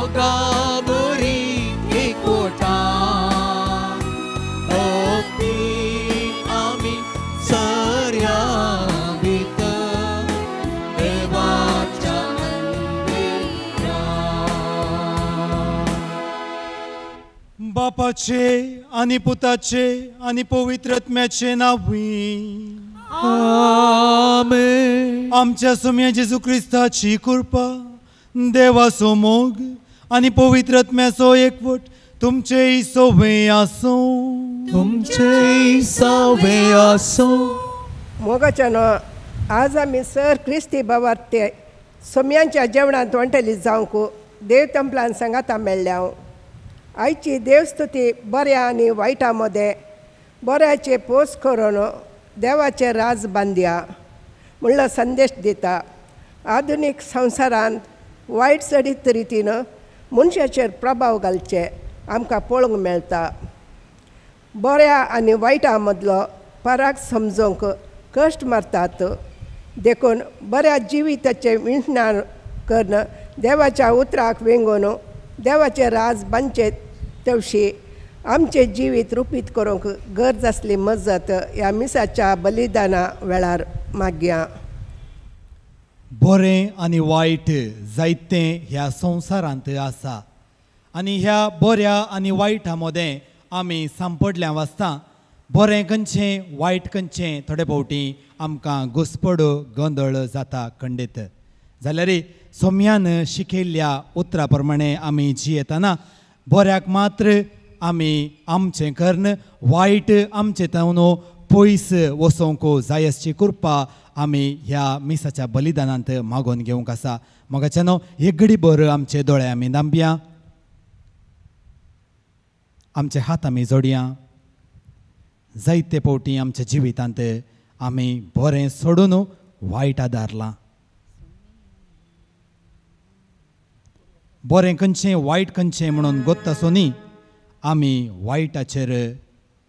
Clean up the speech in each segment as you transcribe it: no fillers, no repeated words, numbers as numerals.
मोगा बरी एकवटा भक्ती आमी सर्या भितर देवाच्या बापाचे आणि पुताचे आणि पवित्र आत्म्याचे नावी आमेन. आमच्या सोम्या जेजू ख्रिस्ताची कृपा देवाचो मोग आणि पवित्र आत्म्याचो एकवट तुमचे सोबे आसो. तुमचे सवे आसो. मोगाच्यानो आज आमी सर क्रिस्ती बाबार्ते सोम्यांच्या जेवणांत वंटली जावंक देव तंपलान सांगाता मेळ्ळ्या. आयची देवस्तुती बऱ्या आनी वायटा मदें बऱ्याचे पोस करून देवाचे राज बांदया म्हणलो संदेश दिता. आधुनीक संवसारांत वायट चडीत रितीन मनशाचेर प्रभाव घालचे आमकां पळोवंक मेळटा. बऱ्या आनी वायटा मदलो फरक समजूंक कश्ट मारतात. देखून बऱ्या जिविताचे विणण करून देवाच्या उतराक वेंगून देवाचे राज बांदचे तवशी आमचे जिवीत रुपीत करूंक गरज आसली मजत ह्या मिसाच्या बलिदाना वेळार मागया. बरें आनी वायट जायतें ह्या संवसारांत आसा आनी ह्या बऱ्या आनी वायटा मदें आमी सांपडल्या वाचता. बरें खंयचें वायट खंयचें थोडे फावटी आमकां घुसपड गोंदळ जाता खंडीत. जाल्यार सोम्यान शिकयल्ल्या उतरा प्रमाणे आमी जियेतना बऱ्याक मात्र आमी आमचें कर्ण वायट आमचे तावन पयस वचोवंक जाय आसची कृपा आमी ह्या मिसाच्या बलिदानांत मागोवन घेवंक आसा. मोगाच्यानो एक घडी भर आमचे दोळे आमी धांपया, आमचे हात आमी जोडया. जायते फावटी आमच्या जिवितांत आमी बरें सोडून वायट आदारलां. बरें खंयचें वायट खंयचें म्हणून गोत्त आसुनी आमी वायटाचेर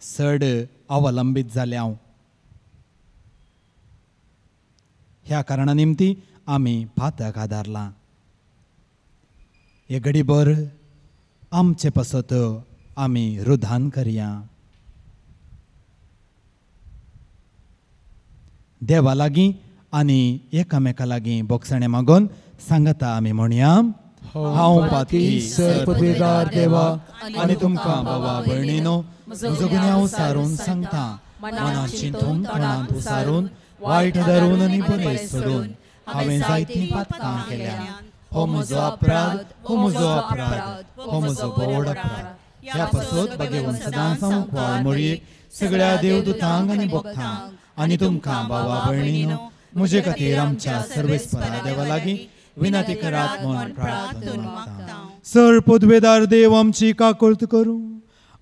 चड अवलंबीत जाल्या. ह्या कारणा निमती आमी फातक आदारलां. एक घडीभर आमचे पसत आमी रुधान करया. देवा लागीं आनी एकामेका लागीं बोगसणे मागोवन सांगता आमी म्हणया, हांव पातकी सर पदवीदार देवा आनी तुमकां बाबा भयणीनो म्हजो गुन्यांव सारून सांगता. मनांत चिंतून तोंडांत उसारून वायट धरून आनी बरें सोडून हांवें जायतीं पातकां केल्या. हो म्हजो अपराध, हो म्हजो अपराध, हो म्हजो बोड अपराध. ह्या पासत बागेवन सदांच हांव वाळ मोळयेक सगळ्या देवदूतांक आनी भक्तांक आनी तुमकां बाबा भयणीनो म्हजे खातीर आमच्या सर्वेस्परा देवा लागीं विनंती करात म्हूण प्रार्थना मागता. सर पदवेदार देव आमची काकुळट करूं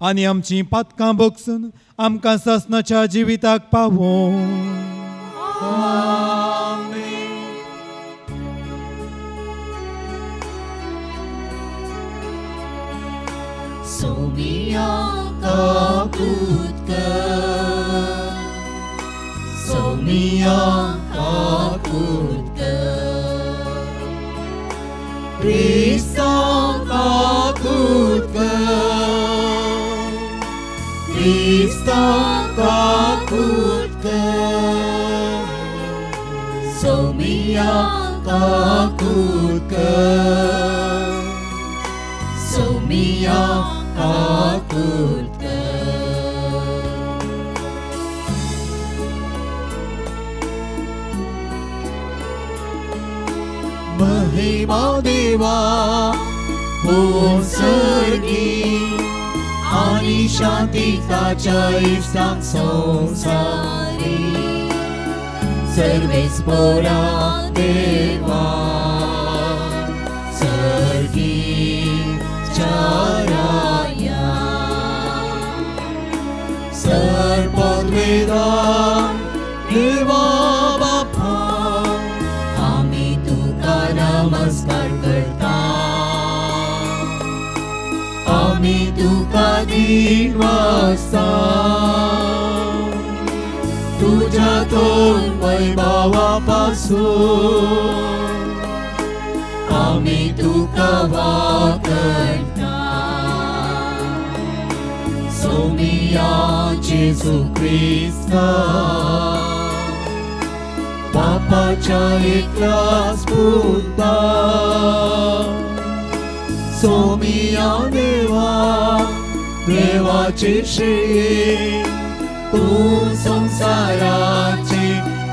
आनी आमची पातकां बगसून आमकां सासणाच्या जिविताक पावो. सोमिया काकुळट कर, सोमिया काकुळट कर, Krista काकुळट कर, Krista काकुळट कर, सोमिया काकुळट कर, सोमिया काकुळट कर. महिमा देवा सर्गी आणि शांती ताच्या इष्टांक संसारी सर्वेस पोरा देवा सर्गी चाराया सर पदवेदार देवा बापा आम्ही तुका नमस्कार करता. आम्ही तुका दिन वाजता तुझ्या वैभवापासून आम्ही तुका वाकणटा सोमिया जेजू क्रिस्ता बापाच्या एकलाच पुता सोमिया देवा देवाचे श्रेय तू संसाराचे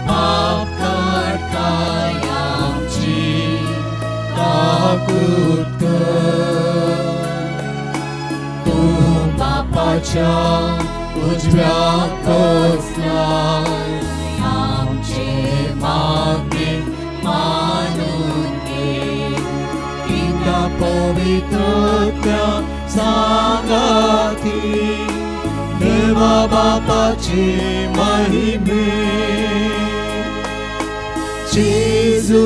पाप काढताय आमची काकूत कर तू बापाच्या उजव्यात बसलाय आमचे मागे मानून घे त्या पवित्रत्या सांगाती देवा बापाचे महिमे जेजू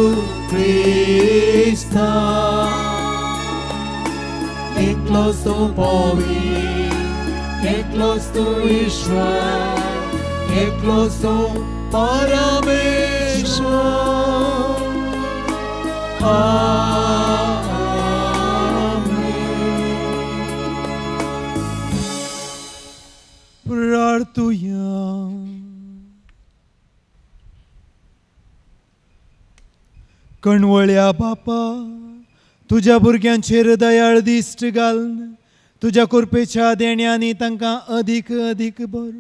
ख्रिस्ता एकलोच तो पवित्र एकलोच तो ईश्वर एकलोच तो परमेश्वर प्रार्थूया. कणवळ्या बापा तुझ्या भुरग्यांचेर दयाळ दिश्ट घालन तुझ्या कृपेच्या देण्यानी तांकां अदीक अदीक बर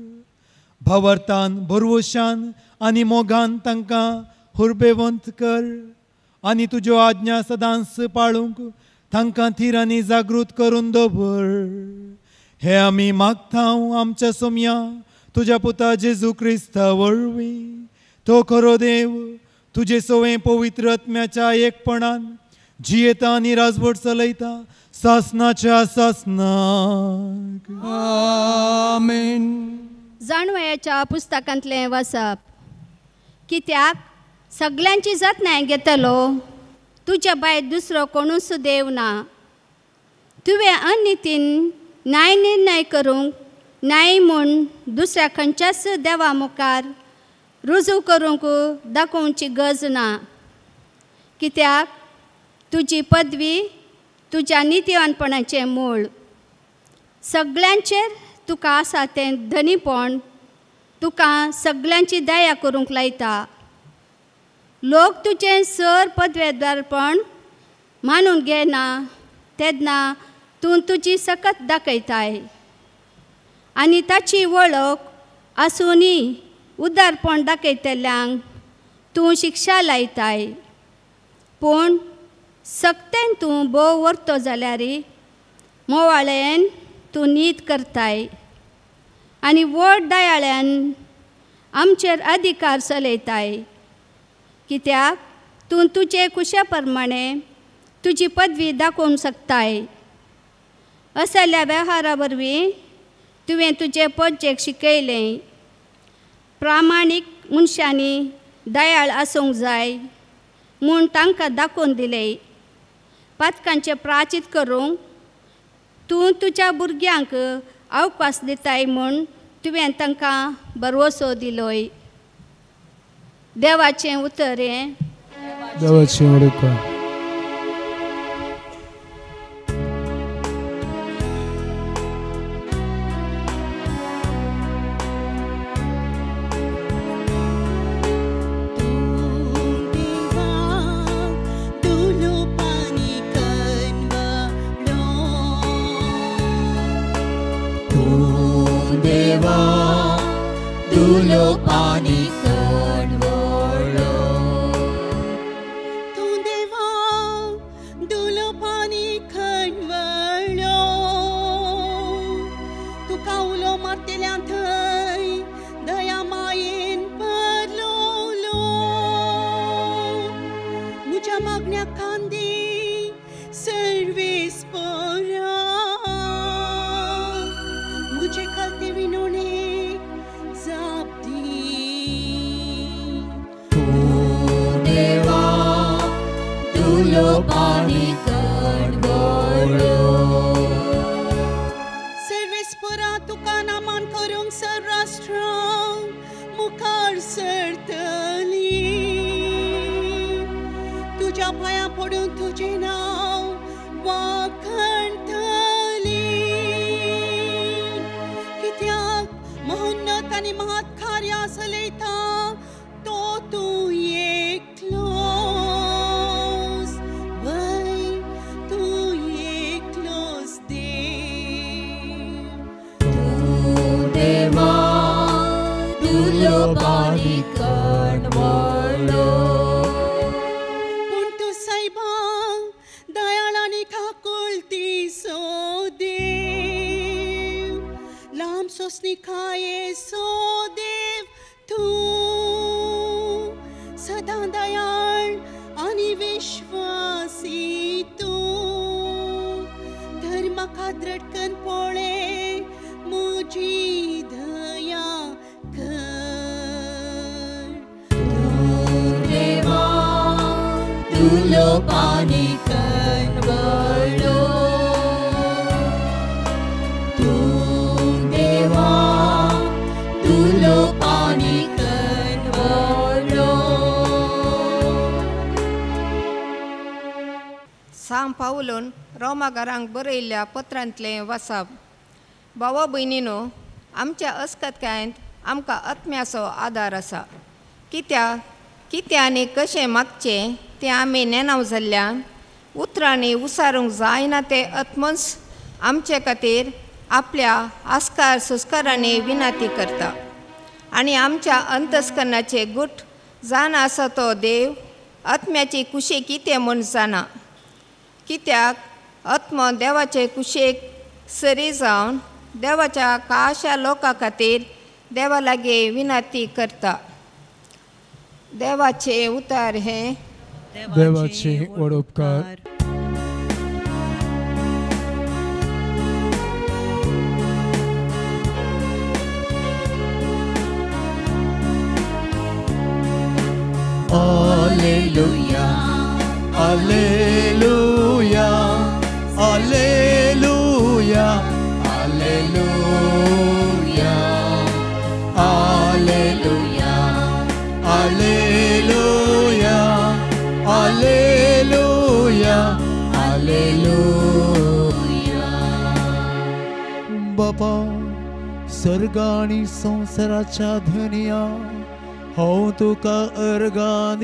भावार्थान भरवशान आनी मोगान तांकां हुर्बेवंत कर आनी तुज्यो आज्ञा सदांच पाळूंक तांकां थीर आनी जागृत करून दवर. हे आमी मागतांव आमच्या सोम्या तुझ्या पुता जेजू क्रिस्ता वरवीं. तो खरो देव तुजे सवय पवित्र आत्म्याच्या एकपणान जियेता आनी राजवट चलयता सासनाच्या सासनाक. आमेन. जाणवयाच्या पुस्तकांतलें वाचप. कित्याक सगळ्यांची जतनाय घेतलो तुज्या भायर दुसरो कोणूच देव ना. तुवें अनितीन न्याय निर्णय करूंक न्याय म्हूण दुसऱ्या खंयच्याच देवा मुखार रुजू करूंक दाखोवची गरज ना. कित्याक तुजी पदवी तुज्या नितीवानपणाचें मूळ. सगळ्यांचेर तुका आसा तें धनीपण तुका सगळ्यांची दया करूंक लायता. लोक तुजें सर पदवेदारपण मानून घेना तेन्ना तूं तुजी सकत दाखयताय आनी ताची वळख आसुनी उदारपण दाखयतल्यांक तूं शिक्षा लायताय. पूण सक्तेन तूं बोव व्हरतो जाल्यार मोवाळेन तूं नीत करताय आनी व्हड दयाळ्यान आमचेर अधिकार चलयताय. कित्याक तूं तुजे कुशा प्रमाणे तुजी पदवी दाखोवंक शकताय. असल्या वेव्हारा वरवीं तुवें तुजे पोरचेक शिकयलें. प्रामाणीक मनशांनी दयाळ आसूंक जाय म्हूण तांकां दाखोवन दिलें. पातकांचें प्राचीत करूंक तूं तुज्या भुरग्यांक अवकाश दिताय म्हूण तुवें तांकां भरवसो दिलोय. देवाचें उतर हें. देवाचें उडोवपाक. दुलो पानी कणवळो तूं देवा दुलो पानी कणवळो तुका उलो मारतेल्या थंय दया मायेन परलोलो. म्हज्या मागण्या कांदी सर्वेस्परा म्हजे खालते विनोणे दुलो पानी कणवळो सर्वेस्परा तुका नामान करूंक स्निखाये सो देव तू सदा दयाळ आणि विश्वासी तू धर्माका द्रटकन पोळे मुजी दया कर देवा तुलो पाणी कनवळो तू देवा तुलो पाणी कनवळो सांग पावलोन रोमाकारांक बरयल्ल्या पत्रांतलें वाचप भावा भयणीनो आमच्या अस्खतकायेंत आमकां आत्म्याचो आदार आसा कित्या आनी कशें मागचें तें आमी नेनाव जाल्ल्यान उतरांनी उसारूंक जायना ते आत्मस आमचे खातीर आपल्या आस्कार सुस्कारांनी विनंती करता आनी आमच्या अंतस्करणाचे गुट जाण आसा तो देव आत्म्याची कुशी कितें म्हूण जाणा कित्याक आत्मो देवाचे कुशेक सरी जावन देवाच्या काशा लोकां खातीर देवा लागीं विनंती करता देवाचे उतार हे देवाचे उपकार Alleluia, Alleluia, Alleluia, Alleluia, Alleluia, Alleluia, Alleluia, Alleluia. बापा सर्गा आणि संसाराच्या धनिया हांव तुका अर्गां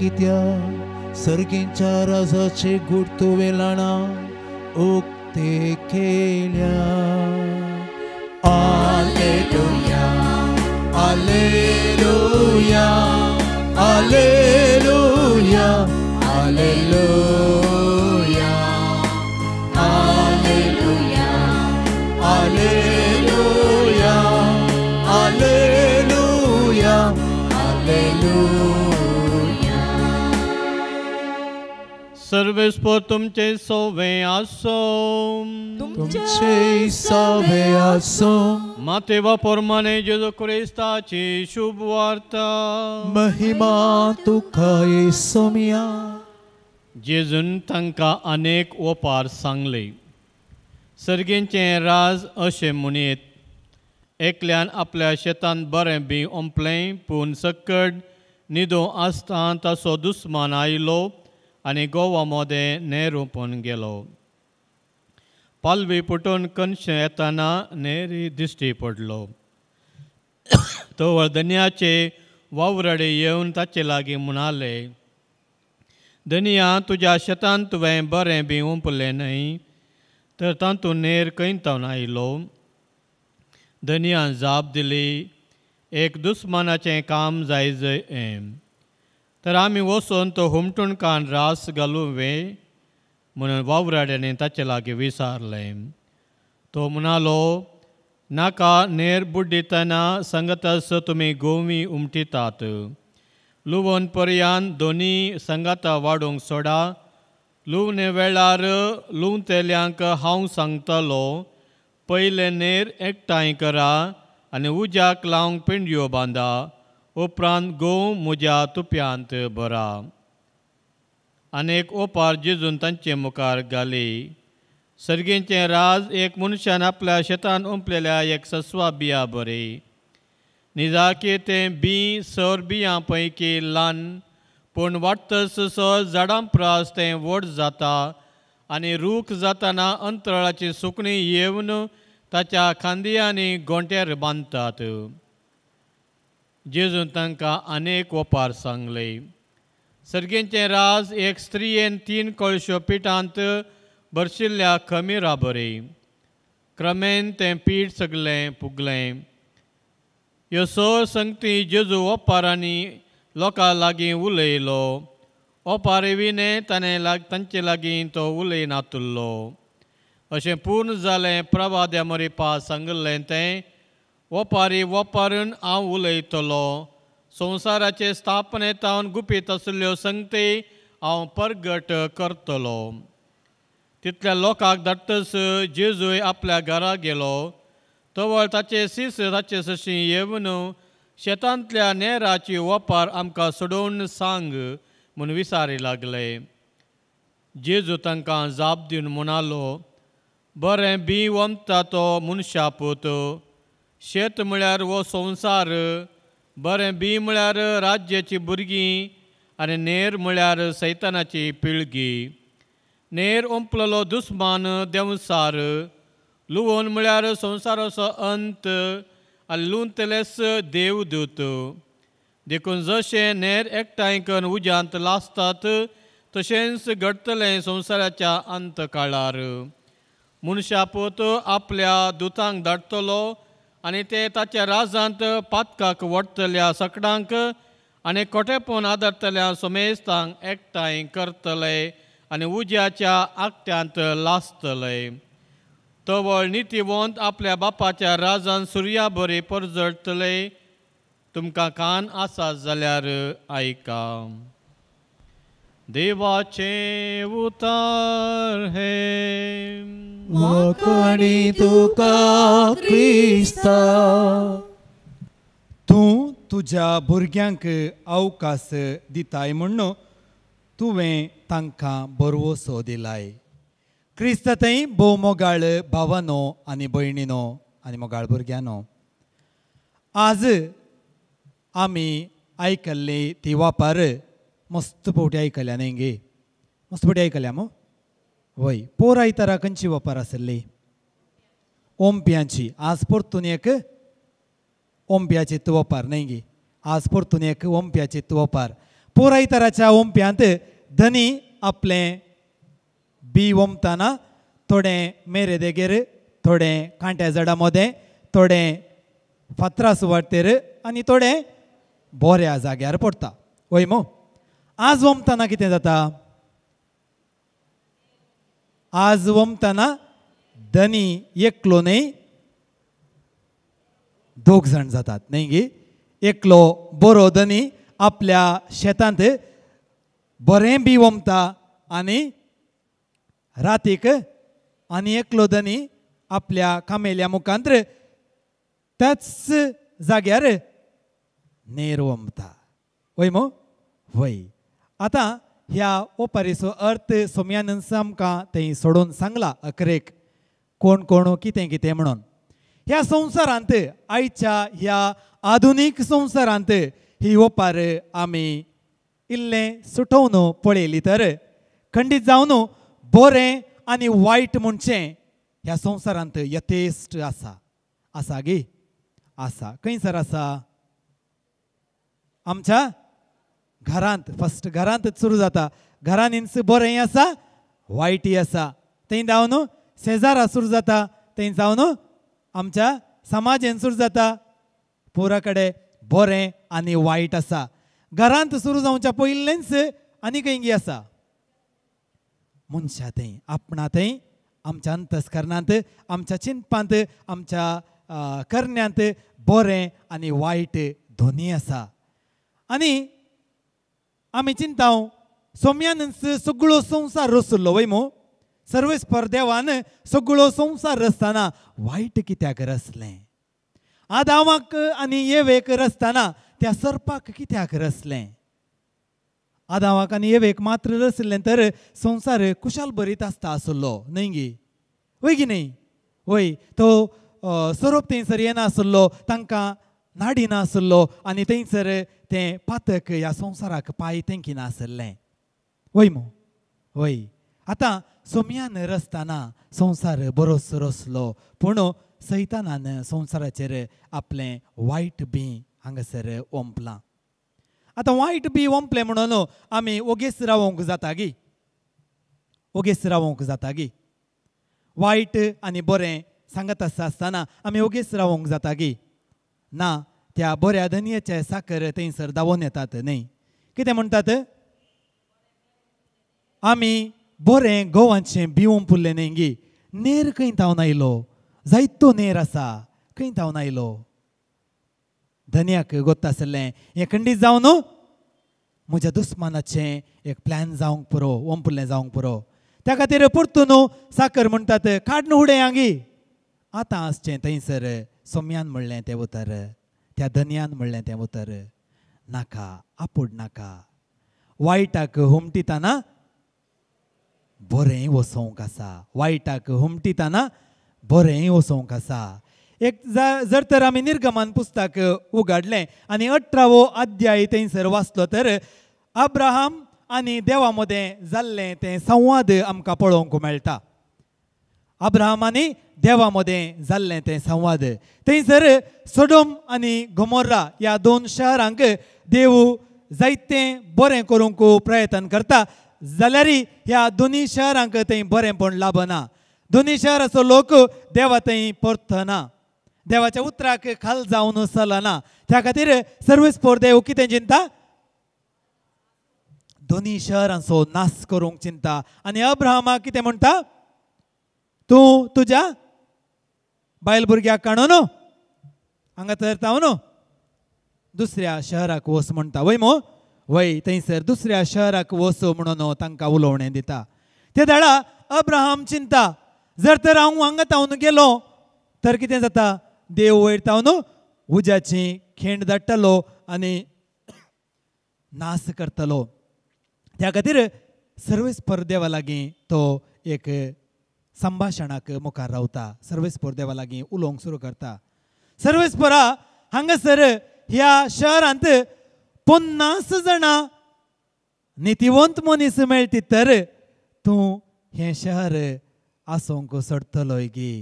कित्या सर्गींच्या राजाचे गुट तुवें लाणा उक्ते केल्या Alleluia, Alleluia, Alleluia, Alleluia, Alleluia, Alleluia, Alleluia, Alleluia. सर्वेस्पर तुमचे सोवे आसो तुमचे सवे आसो मातेवा पोरमाने जेजू क्रिस्ताची शुभ वार्ता महिमा तुका येसुमिया जेजून तांकां अनेक ओपार सांगले सर्गेंचे राज अशें म्हणीत एकल्यान आपल्या शेतान बरें बी ओंपलें पूण सकट न्हिदो आसता ताचो दुस्मान आयलो आनी गोवा मोदें नेरुपून गेलो पालवी पुटून कणश येताना नेरी दिश्टी पडलो तो धनियाचे वावरडे येवन ताचे लागीं म्हणाले धनिया तुज्या शेतान तुवें बरें बी ओंपलें न्हय तर तातूंत नेर कयतावन आयलो धनियान जाप दिली एक दुस्मानाचें काम जायजें तर आमी वचून तो हुमटून कान रास घालुवे म्हणून वावराड्याने ताचे लागीं विचारलें तो म्हणालो नाका नेर बुड्डितना संगतास तुमी गोवी उमटितात लुवोन पर्यान दोनी संगता वाडूंक सोडा लुवने वेळार लुवतेल्यांक हांव सांगतलो पयले नेर एकठांय करा आनी उज्याक लावंक पिंड्यो बांदा उपरांत गोव म्हज्या तुप्यांत भरा अनेक ओपार जिजून तांचे मुखार घाली सर्गेंचें राज एक मनशान आपल्या शेतान ओंपलेल्या एक सस्वा बिया बरी निजाकी तें बी सर बियां पैकी ल्हान पूण वाडटस झाडां प्रास तें व्हड जाता आनी रूख जाताना अंतराळाची सुकणी येवन ताच्या खांदयांनी गोंट्यार बांदतात जेजून तांकां अनेक ओपार सांगले सर्गेंचें राज एक स्त्रियेन 3 कळश्यो पिठांत भरशिल्ल्या खमीरा बरी क्रमेन तें पीठ सगलें पुगलें ह्यो सर संगती जेजू ओपारांनी लोकां लागीं उलयलो ओपार विणे ताणें तांचे लागीं तो उलयनातुल्लो अशें पूर्ण जालें प्रभाद्या मरीपा सांगलें तें ओपारी ओपारून हांव उलयतलो संवसाराचे स्थापनेतावन गुपीत आशिल्ल्यो संगती हांव परगट करतलो. तितल्या लोकांक धाडटस जेजूय आपल्या घरा गेलो. तवळ ताचे सीस ताचे सशी येवन शेतांतल्या नेराची ओपार आमकां सोडून सांग म्हूण विचारी लागले. जेजू तांकां जाप दिवन म्हणालो, बरें बी वमता तो मनशापूत. शेत म्हळ्यार हो संवसार, बरें बी म्हळ्यार राज्याची भुरगीं आनी नेर म्हळ्यार सैतानाची पिळगी. नेर ओंपलेलो दुस्मान देंवसार, लुवोन म्हळ्यार संवसाराचो अंत आनी लुंतलेस देवदूत. देखून जशें नेर एकठांय करून उज्यांत लासतात तशेंच घडतलें संवसाराच्या अंत काळार. मनशापूत आपल्या दुतांक धाडटलो आनी ते ताच्या राजांत पातकाक वडतल्या सकडांक आनी खोटेपण आदरतल्या सोमेस्तांक एकठांय करतले आनी उज्याच्या आकट्यांत लासतले. तवळ नितीवंत आपल्या बापाच्या राजान सुर्या बरी परजडतले. तुमकां कान आसा जाल्यार आयका. देवाचे उतार हे वखणी तुका क्रिस्ता. तूं तुज्या भुरग्यांक अवकाश दिताय म्हूण तुवें तांकां बरवोसो दिलाय. क्रिस्त थंय भोव मोगाळ भावानो आनी भयणीनो आनी मोगाळ भुरग्यानो, आज आमी आयकल्ली ती वापार मस्त पोटी आयकल्या न्ही गे. मस्त पोटी आयकल्या मो वय. पोर आयतारा खंयची वापार आसली? ओंप्यांची. आज परतून एक ओंप्याची वापार न्ही गे. आज परतून एक ओंप्याची वापार. पोर आयताराच्या ओंप्यांत धनी आपलें बी ओंपतना थोडें मेरे देगेर, थोडें कांट्या झाडा मदें, थोडें फातरा सुवातेर आनी थोडें बोऱ्या जाग्यार पडटा. वय मो. आज ओंपतना कितें जाता? आज ओंपतना धनी एकलो न्ही, दोग जाण जातात न्ही गे. एकलो बरो धनी आपल्या शेतांत बरें बी ओंपता आनी रातीक आनी एकलो धनी आपल्या कामेल्या मुखांत्र त्याच जाग्यार नेर ओंपता. वय मो वय. आतां ह्या ओपारेचो अर्थ सोम्यानंद आमकां थंय सोडून सांगला अकरेक कोण कोण कितें कितें म्हणून. ह्या संवसारांत, आयच्या ह्या आधुनीक संवसारांत ही ओपार आमी इल्लें सुटोवन पळयली तर खंडीत जावन बरें आनी वायट म्हणचें ह्या संवसारांत यथेश्ट आसा. आसा गे? आसा. खंयसर आसा? आमच्या घरांत. फस्ट घरांतच सुरू जाता. घरांनीच बरेंय आसा वायटय आसा. थंय जावन शेजारा सुरू जाता. थंय जावन आमच्या समाजान सुरू जाता. पोरा कडेन बरें आनी वायट आसा. घरांत सुरू जावच्या पयलेंच आनी खंय आसा? मनशा थंय, आपणा थंय, आमच्या अंतस्करणांत, आमच्या चिंतपांत, आमच्या करण्यांत बरें आनी वायट दोनी आसा. आनी आमी चिंताव सोम्यान सगळो संवसार रचलो वय मो. सर्वेस्पर देवान सगळो संवसार रचतना वायट कित्याक रचलें? आदामाक आनी येवेक रचतना त्या सर्पाक कित्याक रचलें? आदामाक आनी येवेक मात्र रचलें तर संवसार कुशाल बरीत आसता आसलो न्ही गे. वय की न्ही? वय. तो सरोप थंयसर येनासलो, तांकां नाडी नासलो आनी थंयसर तें पातक ह्या संवसाराक पांय तेंकी नासलें. वय मो वय. आतां सोम्यान रचतना संवसार बरोच रचलो पूण सैतानान संवसाराचेर आपलें वायट बी हांगासर ओंपलां. आतां वायट बी ओंपलें म्हणून आमी ओगेच रावोंक जाता गे. ओगेच रावोंक जाता गे. वायट आनी बरें सांगत आसतना आमी ओगेच रावोंक जाता गे. ना, त्या बऱ्या धनयेचे साकर थंयसर दावून येतात न्ही. कितें म्हणटात? आमी बरें गोवांचें बी ओंपुल्लें न्ही गे. नेर खंय तावन आयलो, जायतो नेर आसा, खंय तावन आयलो. धन्याक गोत्ता आसलें हें खंडीत जावन म्हज्या दुस्मानाचें एक प्लॅन जावंक पुरो, ओंपलें जावंक पुरो. त्या खातीर परतून साकर म्हणटात काडून उडय आंगी. आतां आसचें थंयसर सोम्यान म्हणलें तें उतर, त्या धन्यान म्हणलें तें उतर. नाका, आपूड नाका. वायटाक हुमटिताना बरें वसोंक आसा, वायटाक हुमटिताना बरें वसोंक आसा. एक जर तर आमी निर्गमन पुस्तक उगडलें आनी 18वो अध्याय थंयसर वाचलो तर अब्राहम आनी देवा मदें जाल्लें तें संवाद आमकां पळोवंक मेळटा. अब्राहम आनी देवा मदें जाल्लें तें संवाद. थंयसर सोडोम आनी गोमोर्रा ह्या 2 शहरांक देव जायतें बरें करूंक प्रयत्न करता. जाल्यार ह्या दोनी शहरांक थंय बरेंपण लाभना. दोनी शहराचो लोक देवा थंय परतना, देवाच्या उतराक खाल जावन चलना. त्या खातीर सर्वेस्पोर देव कितें चिंता? दोनी शहरांचो नाश करूंक चिंता. आनी अब्राहमाक कितें म्हणटा? तूं तुज्या बायल भुरग्याक काडून हांगा तर तावन दुसऱ्या शहराक वच म्हणटा. वय मो वय थंयसर दुसऱ्या शहराक वच म्हणून तांकां उलोवणें दिता. ते दाडा अब्राहम चिंता, जर तर हांव हांगा तावन गेलो तर कितें जाता? देव वयर तावन उज्याची खेंड धाडटलो आनी नाश करतलो. त्या खातीर सर्वेस्पर देवा लागीं तो एक संभाशणाक मुखार रावता. सर्वेस्पर देवा लागीं उलोवंक सुरू करता. सर्वेस्परा हांगासर ह्या शहरांत 50 जाणां नितिवंत मनीस मेळटी तर तूं हें शहर आसोंक सोडतलोय गी.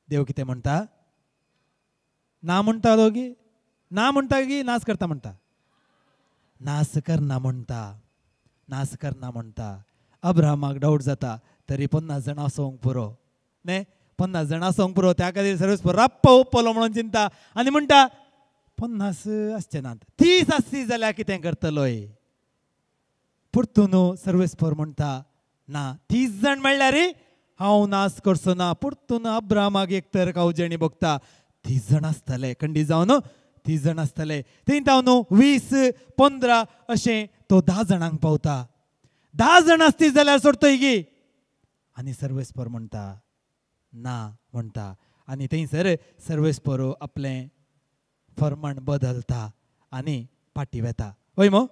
देव कितें म्हणटा? ना म्हणटालो गी, ना म्हणटा गी, नाश करता म्हणटा. नाश करना म्हणटा, नाश करना म्हणटा. अब्राहमाक डावट जाता, तरी 50 जाणां आसोंक पुरो न्ही, 50 जाणां आसोंक पुरो. त्या खातीर सर्वेस्पर राप्प ओपलो म्हणून चिंता आनी म्हणटा 50 आसचे नात, 30 आसली जाल्यार कितें करतलोय. परतून सर्वेस्पर म्हणटा ना, 30 जाण म्हणल्यार हांव नाश करचो ना. परतून अब्राहमाक एक तर कावजेणी बगता 30 जाण आसतले, खंडी जावन 30 जाण आसतले. थंय तावन 20, 15 अशें तो 10 जाणांक पावता. 10 जाण आसती जाल्यार सोडतोय गी. आनी सर्वेस्पर म्हणटा ना म्हणटा. आनी थंयसर सर्वेस्पर आपलें फर्माण बदलता आनी पाटी वेता. वय मो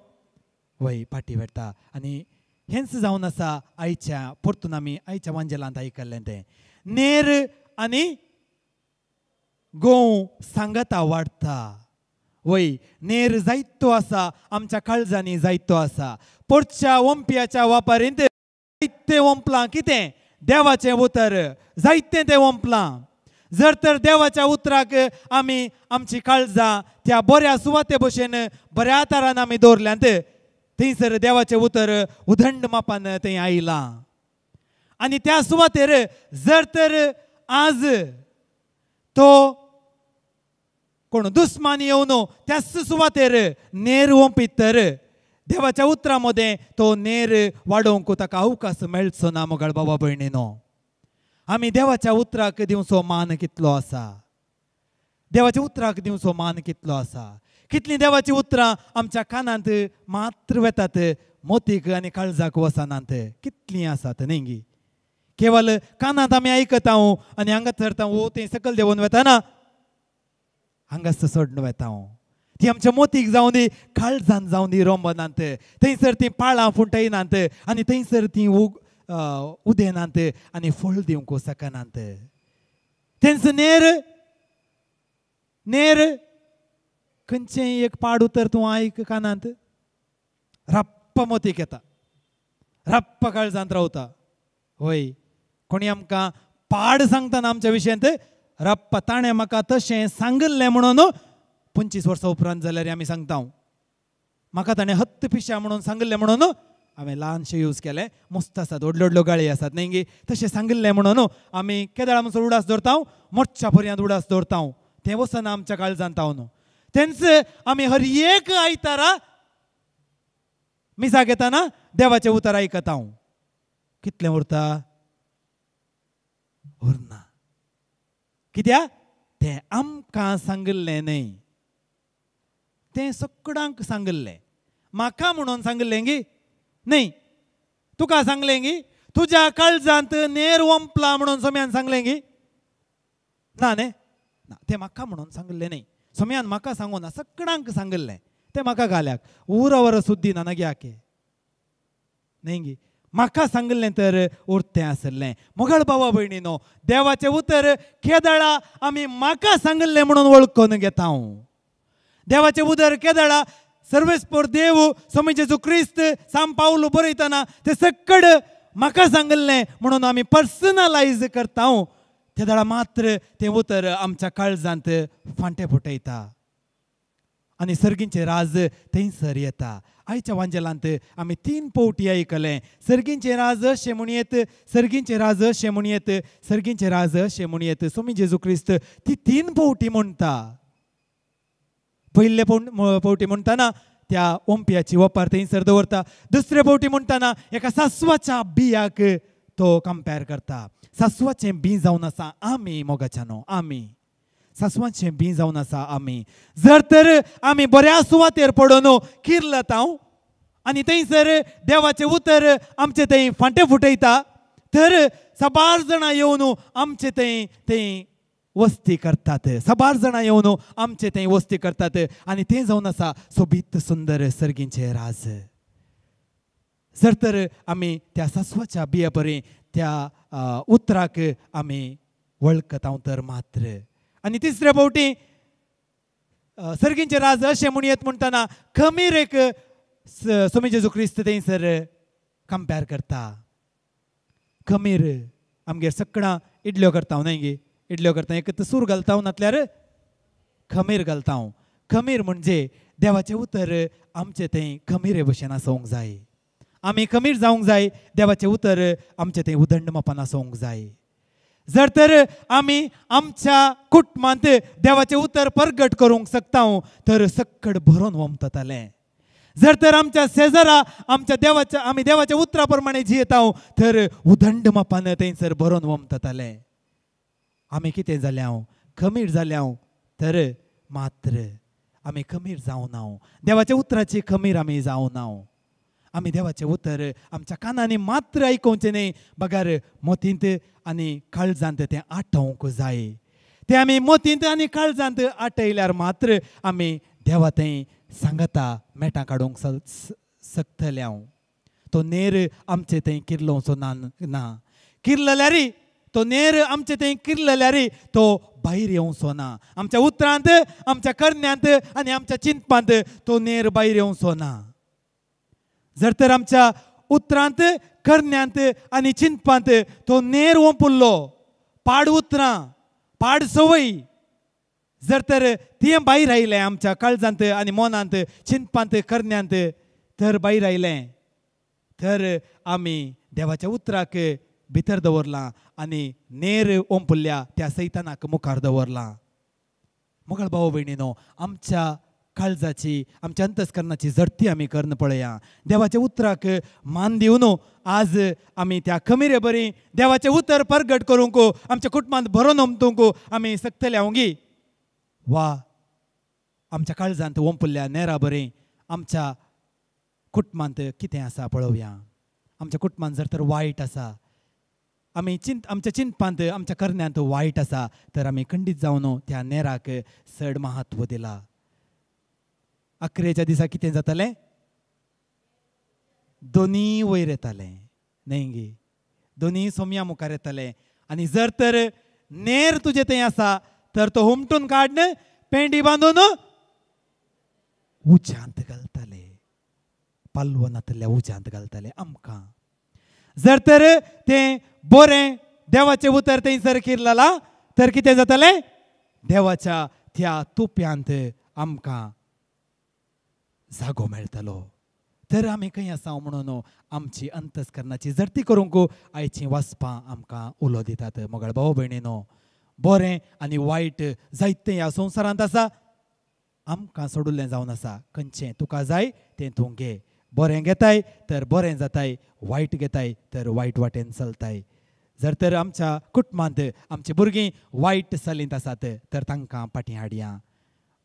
वय पाटी वेता. आनी हेंच जावन आसा आयच्या परतून आमी आयच्या वांजेलांत आयकल्लें तें. नेर आनी गोव सांगता वाडटा. वय नेर जायतो आसा, आमच्या काळजांनी जायतो आसा. पोरच्या ओंपयाच्या वापरींत जायते ओंपलां कितें? देवाचें उतर, जायतें तें ओंपलां. जर तर देवाच्या उतराक आमी आमची काळजां त्या बऱ्या सुवाते भशेन बऱ्या तरान आमी दवरल्यांत थंयसर देवाचें उतर उदंड मापान थंय आयलां. आनी त्या सुवातेर जर तर आज तो कोण दुस्मान येवन त्याच सुवातेर नेर ओंपीत तर देवाच्या उतरा मदें तो नेर वाडोवंक ताका अवकाश मेळचो ना. मोगाळ बाबा भयणीनो, आमी देवाच्या उतराक दिवचो मान कितलो आसा? देवाच्या उतराक दिवचो मान कितलो आसा? कितलीं देवाची उतरां आमच्या कानांत मात्र वेतात, मोतीक आनी काळजाक वचनात. कितलीं आसात न्ही गी? केवळ कानांत आमी आयकता आनी हांगा सरता थंय सकयल देंवून वेताना हांगाच सोडून वेता. ती आमच्या मोतीक जावन दी, काळजान जावन दी रोंबनात. थंयसर तीं पाळां फुटयनात आनी थंयसर तीं उदेनात आनी फळ दिवंक शकनात. तेंच नेर नेर खंयचेंय एक पाड उतर तूं आयक कानांत, रप्प मोतीक येता, रप्प काळजांत रावता. वय कोणी आमकां पाड सांगतना आमच्या विशयांत रप्प ताणें म्हाका तशें सांगल्लें म्हणून 25 वर्सां उपरांत जाल्यार आमी सांगता म्हाका ताणें हत्त पिश्या म्हणून सांगल्लें म्हणून हांवें ल्हानशें यूज केलें. मस्त आसात, व्हडल्यो व्हडल्यो गाळी आसात न्ही गी. तशें सांगल्लें म्हणून आमी केदाळा म्हणसर उडास दवरता, मोर्चा पर्यंत उडास दवरता. तें वचना आमच्या काळजांत तावन. तेंच आमी हर एक आयतारा मिसा घेताना देवाचें उतर आयकता. कितलें उरता? उरना. कित्याक तें आमकां सांगल्लें न्हय, तें सगळ्यांक सांगल्लें. म्हाका म्हणून सांगल्लें गी न्हय, तुका सांगलें गी, तुज्या काळजांत नेर ओंपला म्हणून सोम्यान सांगलें गी ना न्ही. ना, तें म्हाका म्हणून सांगल्लें न्हय. सोम्यान म्हाका सांगून सगळ्यांक सांगल्लें. तें म्हाका घाल्याक उर सुद्दी ना नग्याके न्हय गी. म्हाका सांगल्लें तर उरतें आसलें. मोगळ भावा भयणीनो, देवाचें उतर केदळा आमी म्हाका सांगल्लें म्हणून वळखून घेता. देवाचें उतर केदळा सर्वेस्पोर देव स्वामी जेजू क्रिस्त सांत पावलो बरयतना तें सकड म्हाका सांगल्लें म्हणून आमी पर्सनलायज करता. तेदळा मात्र तें उतर आमच्या काळजांत फांटे फुटयता आनी सर्गींचें राज थंयसर येता. आयच्या वांजेलांत आमी 3 पावटी आयकलें. सर्गींचें राज अशें म्हूण येत, सर्गींचें राज अशें म्हूण येत, सर्गींचें राज अशें म्हूण येत. स्वामी जेजू क्रिस्त ती 3 पावटी म्हणटा. पयले पावटी म्हणटाना त्या ओंप्याची वपार थंयसर दवरता. दुसरे पावटी म्हणटाना एका सासवाच्या बियाक तो कंपेर करता. सासवाचें बी जावन आसा आमी मोगाच्यानो, आमी सासवाचें बी जावन आसा आमी. जर तर आमी बऱ्या सुवातेर पडून किर्लता आनी थंयसर देवाचें उतर आमचें थंय फांटे फुटयता, तर साबार जाणां येवन आमचे थंय वस्ती करतात. साबार जाणां येवन आमचे थंय वस्ती करतात आनी तें जावन आसा सोबीत सुंदर सर्गींचें राज. जर तर आमी त्या सासवाच्या बिया परी त्या उतराक आमी वळखता तर मात्र. आनी तिसऱ्या फावटी सर्गींचें राज अशें म्हूण येत म्हणटाना खमीरेक स्वामी जेजू क्रिस्त थंयसर कंपेर करता. खमीर आमगेर सगळां इडल्यो करता न्हय गे. इडल्यो करता एक सूर घालता नातल्यार खमीर घालता. खमीर म्हणजे देवाचें उतर आमचें थंय खमीरे भशेन आसोंक जाय. आमी खमीर जावंक जाय. देवाचें उतर आमचें थंय उदंड मापान आसोंक जाय. जर तर आमी आमच्या कुटुंबांत देवाचें उतर परगट करूंक शकता तर सक्कड भरून वमततालें. जर तर आमच्या शेजारा आमी देवाच्या उतरा प्रमाणे जियेता तर उदंड मापान थंयसर भरून वमततालें. आमी कितें जाल्या खमीर जाल्या तर मात्र आमी खमीर जावं ना. देवाच्या उतराची खमीर आमी जावं ना. आमी देवाचें उतर आमच्या कानांनी मात्र आयकोवचें न्हय, बगार मोतींत आनी काळजांत तें आठोवंक जाय. तें आमी मोतींत आनी काळजांत आटयल्यार मात्र आमी देवा थंय सांगता मेटां काडूंक शकतले. तो नेर आमचे थंय किर्लोवचो ना. किर्लल्यार तो नेर आमचे थंय किर्लल्यार तो भायर येवचो ना. आमच्या उतरांत, आमच्या करण्यांत आनी आमच्या चिंतपांत तो नेर भायर येवचो ना. जर तर आमच्या उतरांत, करण्यांत आनी चिंतपांत तो नेर ओंपुल्लो पाड उतरां, पाड संवय जर तर ती भायर आयलें आमच्या काळजांत आनी मनांत, चिंतपांत, करण्यांत तर भायर आयलें तर आमी देवाच्या उतराक भितर दवरलां आनी नेर ओंपुल्ल्या त्या सैतानाक मुखार दवरलां. मोगळ भाव भयणीनो, आमच्या काळजाची, आमच्या अंतस्करणाची झडती आमी करन पळया. देवाच्या उतराक मान दिवन आज आमी त्या खमीरे बरी देवाचें उतर परगट करूंक, आमच्या कुटुंबांत भरून ओमतूंक आमी सकतले गी. वा आमच्या काळजांत ओंपुल्ल्या नेरा बरी आमच्या कुटुंबांत कितें आसा पळोवया. आमच्या कुटुंबांत जर तर वायट आसा, आमच्या चिंतपांत, आमच्या करण्यांत वायट आसा तर आमी खंडीत जावन त्या नेराक चड महत्व दिलां. अकरेच्या दिसा कितें जातालें? दोनी वयर येतालें न्हय गे. दोनी सोम्या मुखार येताले. आनी जर तर नेर तुजे थंय आसा तर तो हुमटून काडन पेंडी बांदून उज्यांत घालताले. पालवनांतल्या उज्यांत घालताले आमकां. जर तर तें बरें देवाचें उतर थंयसर किर्ललां तर कितें जातालें? देवाच्या त्या तुप्यांत आमकां जागो मेळटलो. तर आमी खंय आसा म्हणून आमची अंतस्करणाची झडती करूंक आयचीं वाचपां आमकां उलो दितात. मोगळ भाव भयणीनो, बरें आनी वायट जायतें ह्या संवसारांत आसा. आमकां सोडुल्लें जावन आसा. खंयचें तुका जाय तें तूं घे. बरें घेताय तर बरें जाताय, वायट घेताय तर वायट वाटेन चलताय. जर तर आमच्या कुटुंबांत आमची भुरगीं वायट चलींत आसात तर तांकां फाटीं हाडया.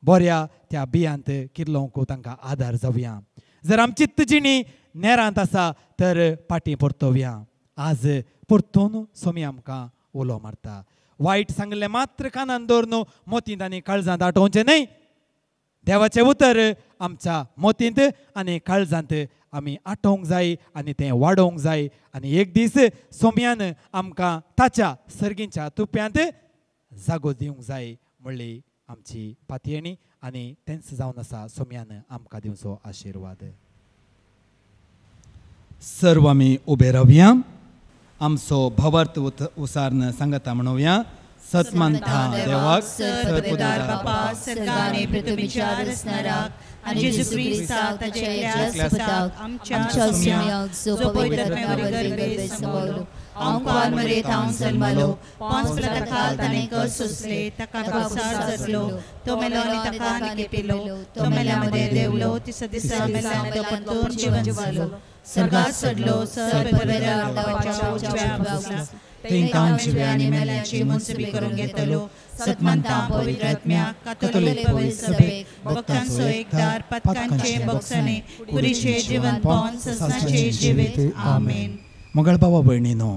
बऱ्या त्या बियांत किर्लोवंक तांकां आदार जावया. जर आमची जिणी नेरांत आसा तर फाटीं परतोवया. आज परतून सोमी आमकां उलो मारता. वायट सांगलें मात्र कानान दवरून मोतींत आनी काळजांत आठोवचें न्हय. देवाचें उतर आमच्या मोतींत आनी काळजांत आमी आठोवंक जाय आनी तें वाडोवंक जाय. आनी एक दीस सोम्यान आमकां ताच्या सर्गीच्या तुप्यांत जागो दिवंक जाय म्हणली आमची पातयेणी. आनी तेंच जावन आसा सोम्यान आमकां दिवचो आशिर्वाद. सर्व आमी उबे रावया. आमचो भवर्त उसारण सांगता म्हणुया. सतमंता देवाक सर्वोदार बापा सर्गाने पृथ्वीच्या रचणाराक आणि जेजू ख्रिस्ताक ताच्या एकल्याक आमच्या सोम्याक जो पवित्रत्वावर गर्भे संभवलो आमकां मरेत हांव जल्मलो पांच प्रकारांत ताणें कर सोंसले ताका पावसार जातलो तो मेलो आनी ताका निकेपिलो तो मेल्यामध्ये देवलो तिसऱ्या दिसा मेला तो परतून जिवंत जालो सर्गात चडलो सर्वपरमेश्वराच्या उजव्या बाजूला तेंकां जिव्या आनी मेल्यांची मुनसिबी करून घेतलो सतमंता पवित्र आत्म्याक कातोलीक पवित्र सभेक भक्तांचो एकदार पतकांचे बक्षणे पुरीचे जिवन पावन ससाचे जिवीत आमेन. मंगळ बाबा भयणीनो,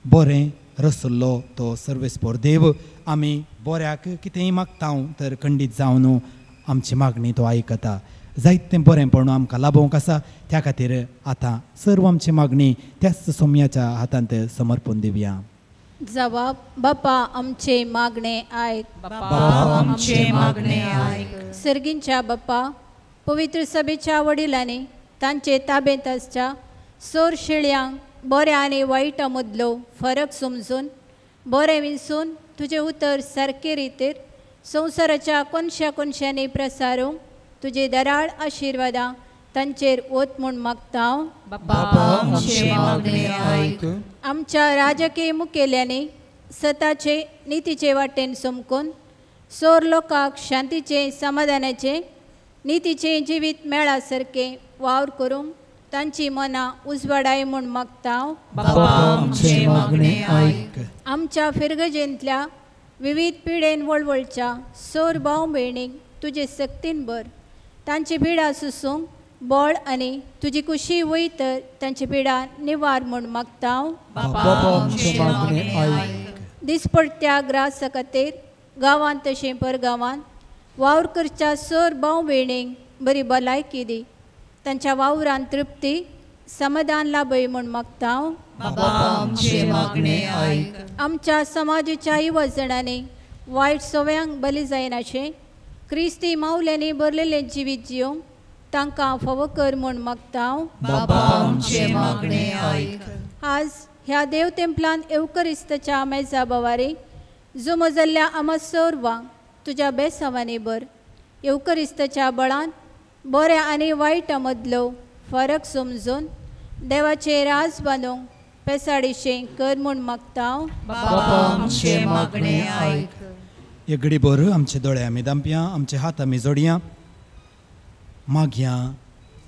बरें रसुल्लो तो सर्वेस्पोर देव आमी बऱ्याक कितेंय मागतां तर खंडीत जावन आमची मागणी तो आयकता. जायतें बरेंपण आमकां लाभोवंक आसा. त्या खातीर आतां सर्व आमची मागणी त्याच सोम्याच्या हातांत समर्पून दिवया. जबाब बापा आमचे मागणे आयक. बापा आमचे मागणे आयक. सर्गींच्या बापा पवित्र सभेच्या वडिलांनी तांचे ताब्यांत आसच्या सोर शेळ्यांक बऱ्या आनी वायटा मदलो फरक समजून बरें विंसून तुजें उतर सारके रितीर संवसाराच्या कोनशा कोनशांनी प्रसारूंक तुजे दराळ आशिर्वादां तांचेर वत म्हूण मागता. आमच्या राजकीय मुखेल्यांनी सताचे नितीचे वाटेन समकून सोर लोकांक शांतीचे समाधानाचे नितीचे जिवीत मेळा सारके वावर करूंक तांची मनां उजवाडाय म्हूण मागता. आमच्या फिरगजेंतल्या विविध पिडेन वळवळच्या सोर भाव भयणीक तुजे सक्तीन भर तांची पिडा सुसूंक बळ आनी तुजी खुशी वयतर तांची पिडा निवार म्हूण मागता. दिसपट्ट्या ग्रासा खातीर गांवांत तशें परगांवांत वावर करच्या सोर भाव भयणीक बरी भलायकी दी. तांच्या वावरांत तृप्ती समाधान लाभय म्हूण मागता. आमच्या समाजाच्या युवजणांनी वायट सवयांक बली जायनाशें क्रिस्ती मावल्यांनी भरलेलें जिवीत जिवंक तांकां फावो कर म्हूण मागता. आज ह्या देव तेंपलांत एवकरिस्ताच्या मेजा बोवारी जुमो जाल्ल्या आमा सर्वांक तुज्या बेसावांनी भर. एवकरिस्ताच्या बळान बऱ्या आनी वायटा मदलो फरक समजून देवाचें राज बांदूंक पेसाडीशें कर म्हूण मागता. एक घडीभर आमचे दोळे आमी दांपया, आमचे हात आमी जोडया. मागया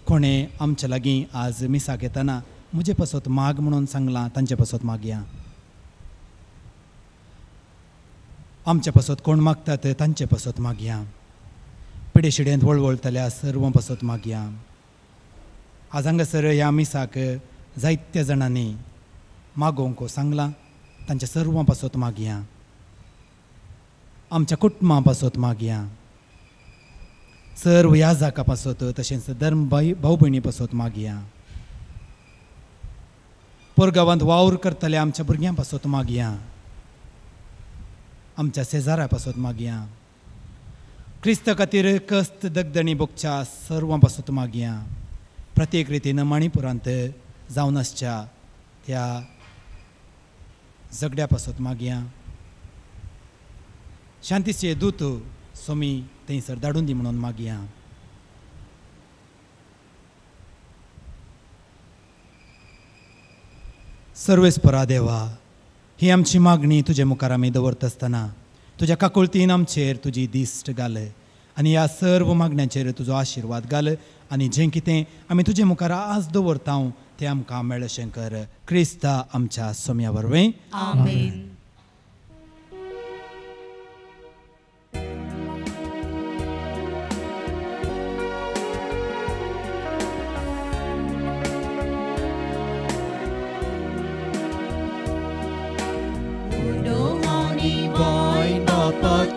कोणें आमचे लागीं आज मिसाक येतना म्हजे पासत माग म्हणून सांगलां तांचे पासत मागया. आमचे पासत कोण मागतात तांचे पासत मागया. पिडेशिडेंत वळवळतल्या सर्व पासत मागया. आज हांगासर ह्या मिसाक जायत्या जाणांनी मागोवंक सांगलां तांच्या सर्व पासत मागया. आमच्या कुटुंबा पासत मागया. सर्व याजाका पासत तशेंच धर्म भाऊ भयणी पासत मागया. परगांवांत वावर करतल्या आमच्या भुरग्यां पासत मागया. आमच्या शेजाऱ्या पासत मागया. क्रिस्त खातीर कस्त दगदणी भोगच्या सर्वां पासत मागया. प्रत्येक रितीन मणिपुरांत जावन आसच्या त्या झगड्या पासत मागया. शांतीचे दूत सोमी थंयसर धाडून दी म्हणून मागया. सर्वेस्परा देवा, ही आमची मागणी तुजे मुखार आमी दवरत आसतना तुज्या काकुळतीन आमचेर तुजी दिश्ट घाल आनी ह्या सर्व मागण्यांचेर तुजो आशिर्वाद घाल. आनी जें कितें आमी तुजे मुखार आज दवरता ते आमकां मेळ्ळे शंकर क्रिस्ता आमच्या सोम्या वरवीं आमेन.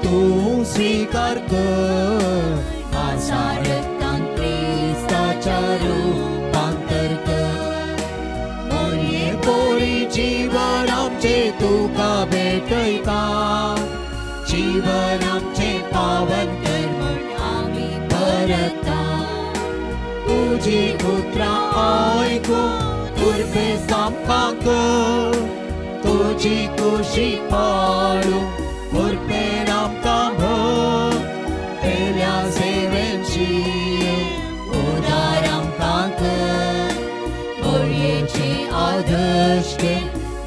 तू स्वीकार कर माझा रक्तान क्रिस्ताच्या रूपांतर कर. मोरये पोरी जीवन आमचे तुका भेटयता, जीवन आमचे पावन कर म्हूण आमी परता. तुजी उतरां आयकून उर्बेस आमकां कर, तुजी खुशी पाळून उर्बेन आमकां भर. तेल्या सेवेची उदार आमकां कर, मोरयेचे आदर्श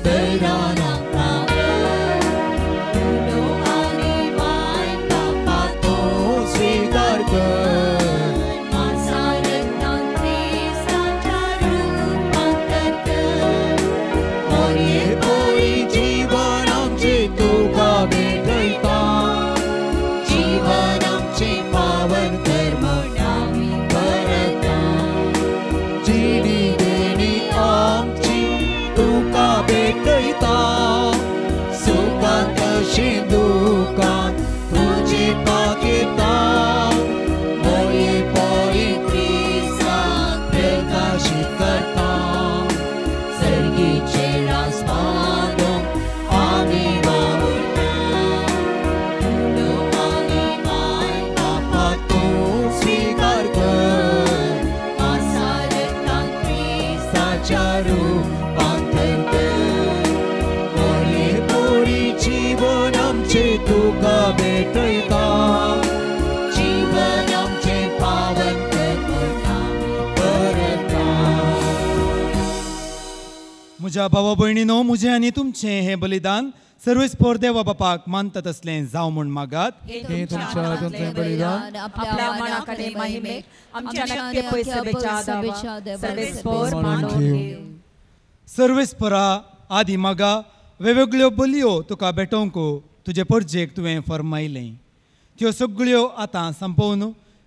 दैरान आमकां कर. तुलो आनी वायन बापा तू स्वीकार कर माझा रक्तान क्रिस्ताच्या रूपांतर कर. मोरये पोरी जीवन आमचे तुका भेटयता, जीवन आमचे पावन कर म्हूण आमी परता. जिणी देणी आमची तुका भेटयता, सुखांत तशें दुखांत तुजे पाकेता. मोरये पोरी क्रिस्ताक प्रकाशीत करता, सर्गीचे रास बांदूंक आमी वावुरता. तुलो आनी वायन बापा तू स्वीकार कर माझा रक्तान क्रिस्ताच्या रूपांतर कर. मोरये पोरी जीवन आमचे तुका भेटयता, जीवन आमचे पावन कर म्हूण आमी परता. म्हज्या भावा भयणीनो, म्हजें आनी तुमचें हें बलिदान सर्वेस्पोर देवा बापाक मानता तसलें जावं म्हूण मागात. हे तुमच्या हातूंतलें बलिदान आपल्या मनाकडे महिमेक आमच्या नक्की पयसुबेच्या देवा सर्वेस्पोर मानून घेव. सर्वेस्परा आदी मागा वेगवेगळ्यो बलयो तुका भेटोवंक तुजे परजेक तुवें फर्मायलें. त्यो सगळ्यो आतां संपवन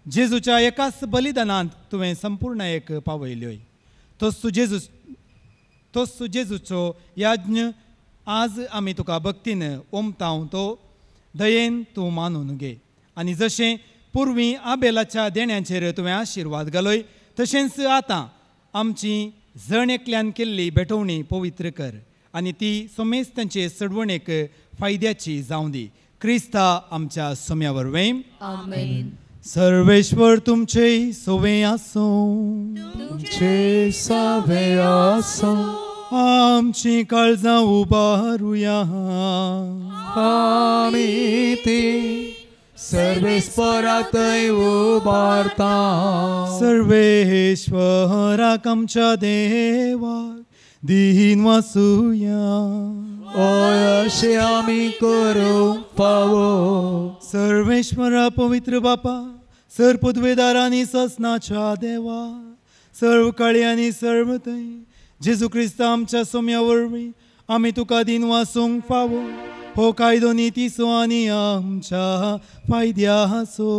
जेजूच्या एकाच बलिदानांत तुवें संपूर्ण एक पावयल्योय. तोच जेजूचो याज्ञ आज आमी तुका भक्तीन ओमताव तो दयेन तूं मानून घे. आनी जशें पुर्वीं आबेलाच्या देण्याचेर तुवें आशिर्वाद घालय, तशेंच आतां आमची जण एकल्यान केल्ली भेटवणी पवित्र कर आनी ती सोमेस्तांचे सडवणेक फायद्याची जावं दी. क्रिस्ता आमच्या सोम्या वरवीं आमेन. सर्वेश्वर तुमचे सोवे आसूं, तुमचे सावे आसूं. आमची काळजां उबारुया, आमी ती सर्वेस्पराक उबारता. सर्वेश्वराक आमच्या देवाक दीन वासुया. ओय अशें आमी करूंक फावो. सर्वेश्वरा पवित्र बापा, सर्व पदवेदार आनी ससनाच्या देवा, सर्व काळी आनी सर्व थंय जेजू क्रिस्ता आमच्या सोम्या वरवीं आमी तुका दिन वासूंक फावो. हो कायदो नितीचो आनी आमच्या फायद्याचो.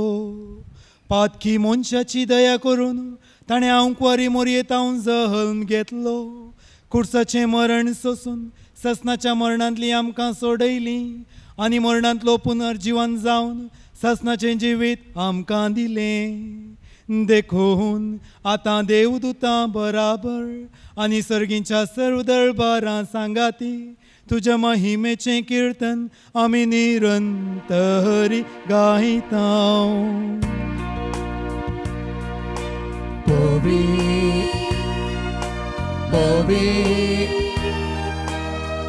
पातकी मनशाची दया करून ताणें आंकवारी मोरयेतावन जहल्म घेतलो. खुर्साचें मरण सोसून ससनाच्या मरणांतली आमकां सोडयली आनी मरणांतलो पुनर्जीवन जावन ससनाचें जिवीत आमकां दिलें. देखून आतां देवदूतां बराबर आनी सर्गींच्या सर्व दरबारां सांगाती तुज्या महिमेचें किर्तन आमी निरंतरी गायता.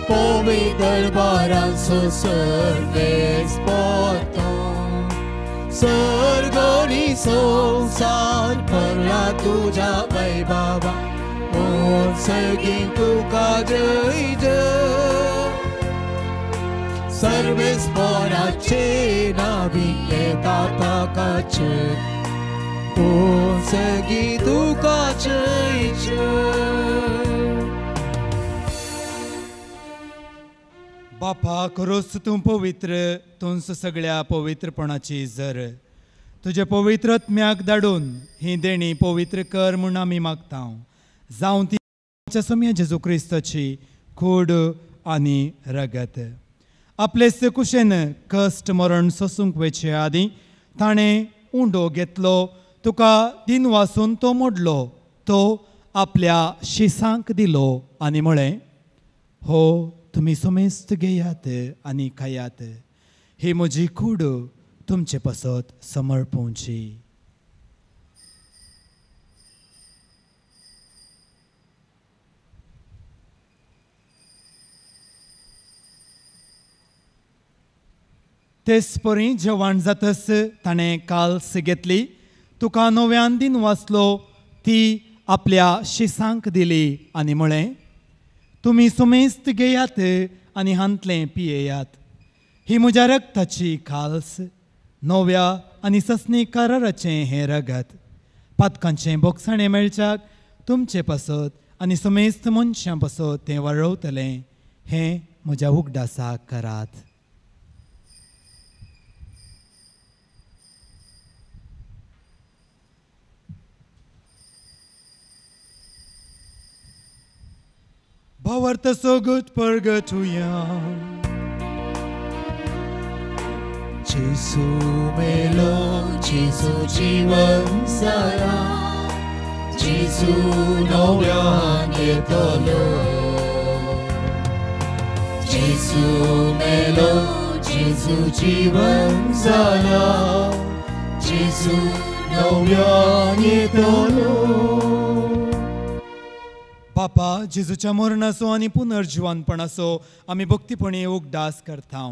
Povi dărbaran Sarves पोतो. सर्गोनी संसार भरला तुझ्या वैभवा. ओर सगळीं तुका जय जय. सर्वेस पोराचे नावी येता ताकाचे. ओर सगळीं तुका जय जय. बापा खरोच तूं पवित्र, तूंच सगळ्या पवित्रपणाची जर. तुजे पवित्र आत्म्याक धाडून ही देणी पवित्र कर म्हूण आमी मागता. जावं ती आमच्या सोम्या जेजू क्रिस्ताची कूड आनी रगत. आपलेच कुशेन कश्ट मरण सोसूंक वेचे आदी ताणें उंडो घेतलो, तुका दिन वासून तो मोडलो, तो आपल्या शिसांक दिलो आनी म्हळें, हो तुमी समेस्त घेयात आनी खायात, ही म्हजी कूड तुमचे पासत समर्पूंची. तेच परी जेवण जातस ताणें काल्स घेतली, तुका नव्यान दिन वाचलो, ती आपल्या शिसांक दिली आनी म्हळें, तुमी समेस्त घेयात आनी हांतलें पियेयात, ही म्हज्या रक्ताची खाल्स, नव्या आनी ससनी कराराचें हें रगत. पातकांचें बोगसाणें मेळच्याक तुमचे पासत आनी समेस्त मनशां पासत तें वाडवतलें, हें म्हज्या उगडासाक करात. भावार्थ सोगत परगटुया. जेसू मेलो, जेसू जीवन जाला, जेसू नव्यान येतलो. जेसू मेलो, जेसू जीवन जाला, जेसू नव्यान येतलो. बापा जेजूच्या मरणाचो आनी पुनर्जिवानपणाचो आमी भक्तीपणी उगडास करता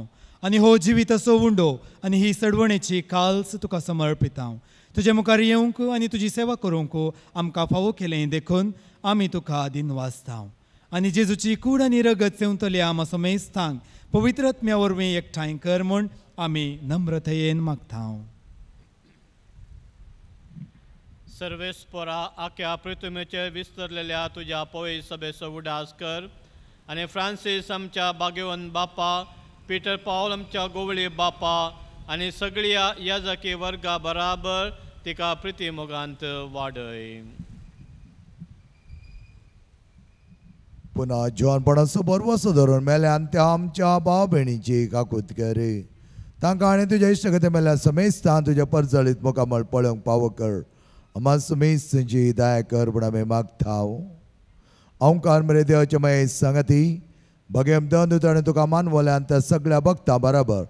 आनी हो जिविताचो उंडो आनी ही सडवणेची काल्स तुका समर्पिता. तुजे मुखार येवंक आनी तुजी सेवा करूंक आमकां फावो केलें देखून आमी तुका दिन वाचता. आनी जेजूची कूड आनी रगत सेवतली आमा समेस्तांक पवित्र आत्म्या वरवीं एकठांय कर म्हूण आमी नम्रतायेन मागता. सर्वेस्परा आख्या पृथ्वीचेर विस्तरलेल्या तुज्या पवित्र सभेचो उडास कर आनी फ्रांसीस आमच्या भाग्यवन बापा, पिटर पॉल आमच्या गोवळी बापा आनी सगळ्या याजकी वर्गा बराबर तिका प्रिती मोगांत वाडय. पुन्हा जवानपणाचो बरवसो धरून मेल्यान त्या आमच्या भाव भयणीची काकूत कर. तांकां आनी तुज्या इश्टगते मेल्या समेस्तां तुज्या परजळीत मुखामळ पळोवंक फावो कर. आम्हा समेस्तांची दया कर म्हूण आमी मागता. ओंकार मरे देवाचे माये सांगाती भगेम दंदू ताणें तुका मानवल्यान त्या सगळ्या भक्तां बराबर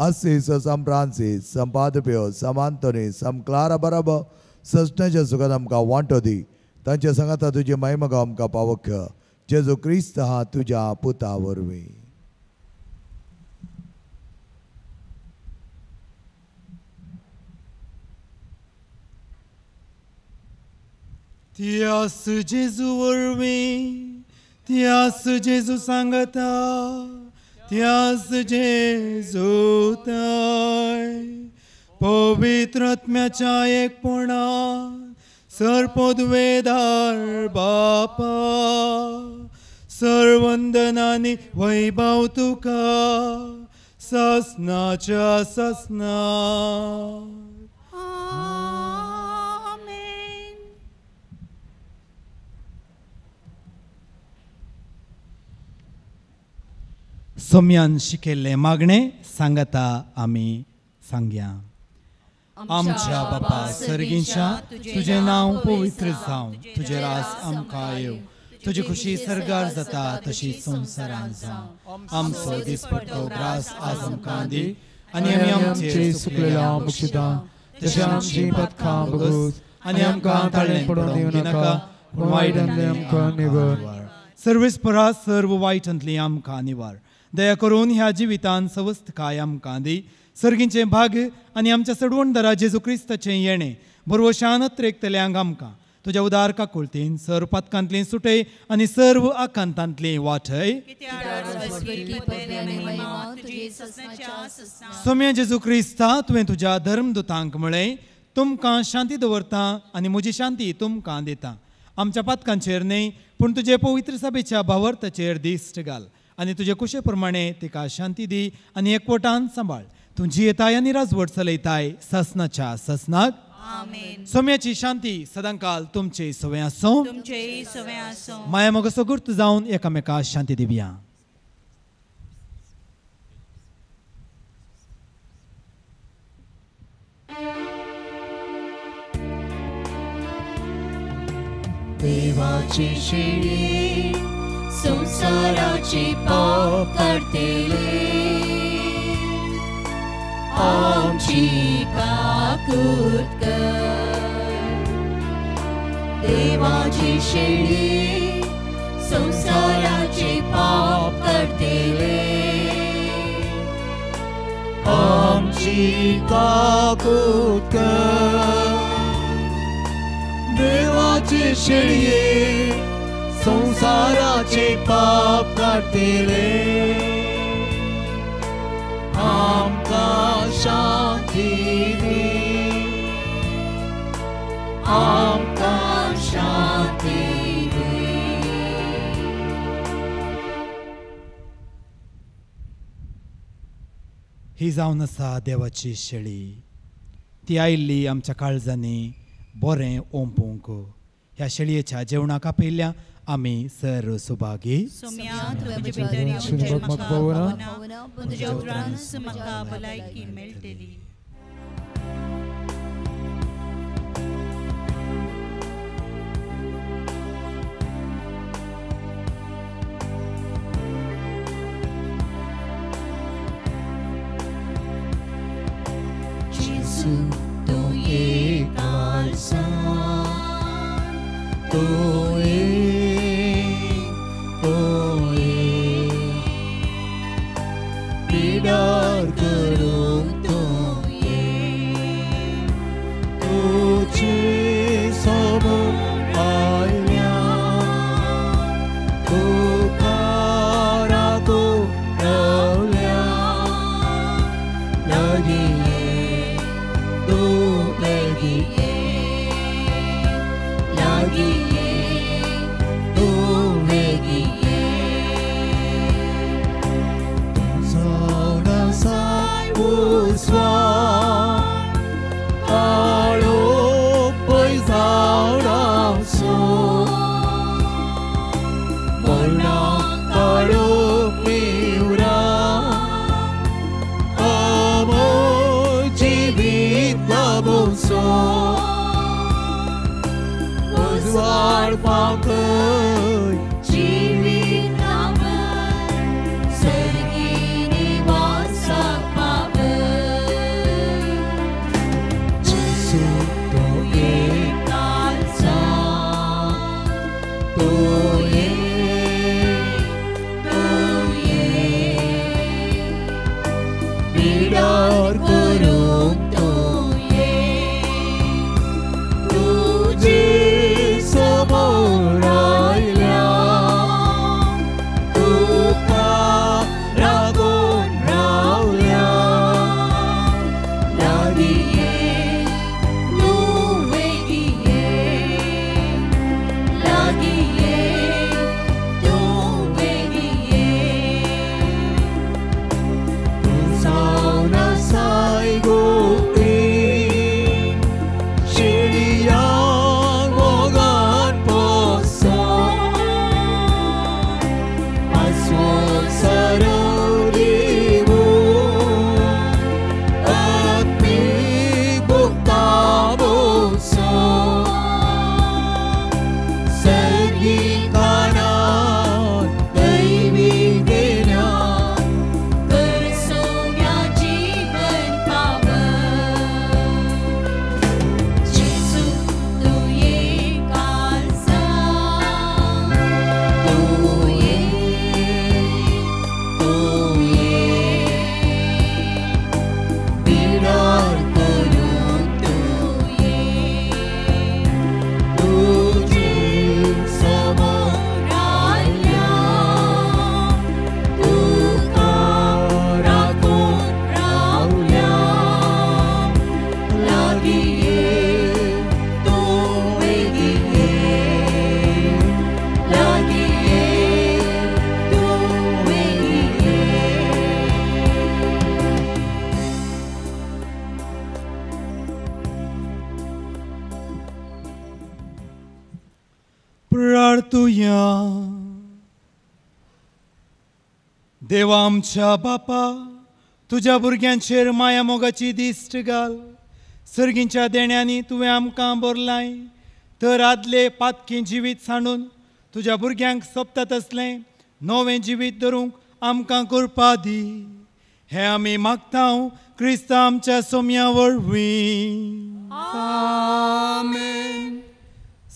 असीस, सम फ्रांसीस, सम पादपियो, सम आंतोनी, सम क्लारा बराबर सजण्याच्या सुखात आमकां वांटो दी. तांच्या सांगाता तुजी महिमा आमकां फावो कर. जेजू क्रिस्त हा तुज्या पुता वरवीं. त्यास जेजू वरवीं, त्यास जेजू सांगता, त्यास जेजू ताय पवित्र आत्म्याच्या एकपणान सरपदवेदार बापा, सर्वंदनानी वैभव तुका ससनाच्या ससना. सोम्यान शिकेल्ले मागणे सांगता आमी सांगया. आमच्या बापा सर्गींच्या तुझे नांव पवित्र जावं, तुझे रास आमकां येव, तुजी खुशी सरगार जाता तशी संवसारांत जावं. आमचो दिसपट्टो ग्रास आज आमकां दी आनी आमी आमचेर चुकलेल्या बक्षितां तशी आमची पथकां भोगूस आनी आमकां ताळ्ळें पडूंक दिवं नाका, पूण वायटांतली आमकां निवार. सर्वेस्परा सर्व वायटांतली आमकां निवार. दया करून ह्या जिवितान सवस्त काय आमकां दी. सर्गींचे भाग आनी आमच्या सडवणदारा जेजू क्रिस्ताचें येणें बरवशान त्रेकतल्यांक आमकां तुज्या उदार काकुळतीन सर्व पातकांतली सुटय आनी सर्व आकांतांतली वाटय. सोम्या जेजू क्रिस्ता तुवें तुज्या धर्मदुतांक म्हळें, तुमकां शांती दवरता आनी म्हजी शांती तुमकां दिता. आमच्या पातकांचेर न्हय पूण तुजे पवित्र सभेच्या भावार्थाचेर दिश्ट घाल आनी तुजे कुशे प्रमाणे तिका शांती दी आनी एकवटान सांबाळ. तूं जियेताय आनी राजवट चलयताय ससनाच्या ससनाक. आमेन. सोम्याची शांती सदांकाल तुमचे सवय आसूं. तुमचेय सवय आसूं. माया मोगसो गुर्त जावन एकामेकाक शांती दिवया. देवाची शेळी संसाराची पाप काढतेले आमची काकूत कर. देवाची शेळी संसाराची पाप काढतेले आमची काकूत कर. देवाची शेळये संसाराचे पाप काढतेले आमकां शांती दी. आमकां शांती दी. ही जावन आसा देवाची शेळी. ती आयिल्ली आमच्या काळजांनी बरें ओंपूंक. ह्या शेळयेच्या जेवणाक आपयल्या आमी सर सुभागी. सोम्या तुजे भितर येवचे म्हाका भावना तुज्या उतरान म्हाका भलायकी मेळटली. जेसू तूं ये कालसान तूं ये पिडार करूंक तूं ये तुजे समोर आयल्या तुका रागून रावल्या लागीं ये तूं लागीं ये लागीं ये तूं लागीं ये सोना साय उसवा काळो पै झाडां सो मरणाक काळो मिवरा अमोल जिवीत बाबोसो उजवाड पाकय जिवीत रावय सर्गी निवासाक पावय. जेसू तूं ये कालसान तूं ये पिडार करूंक तूं ये तुजे समोर आयल्या तुका रागून रावल्या लागीं ये तूं लागीं ये लागीं ये तूं लागीं ये तूं जावन आसा परतुया. देवा आमच्या बापा, तुझ्या भुरग्यांचेर माया मोगाची दिश्ट घाल. सर्गींच्या देण्यांनी तुवें आमकां भरलाय, तर आदले पातकी जिवीत सांडून तुज्या भुरग्यांक सोबता तसलें नवें जिवीत धरूंक आमकां करपा दी. हे आमी मागता क्रिस्त आमच्या सोम्या वरवीं. आमेन.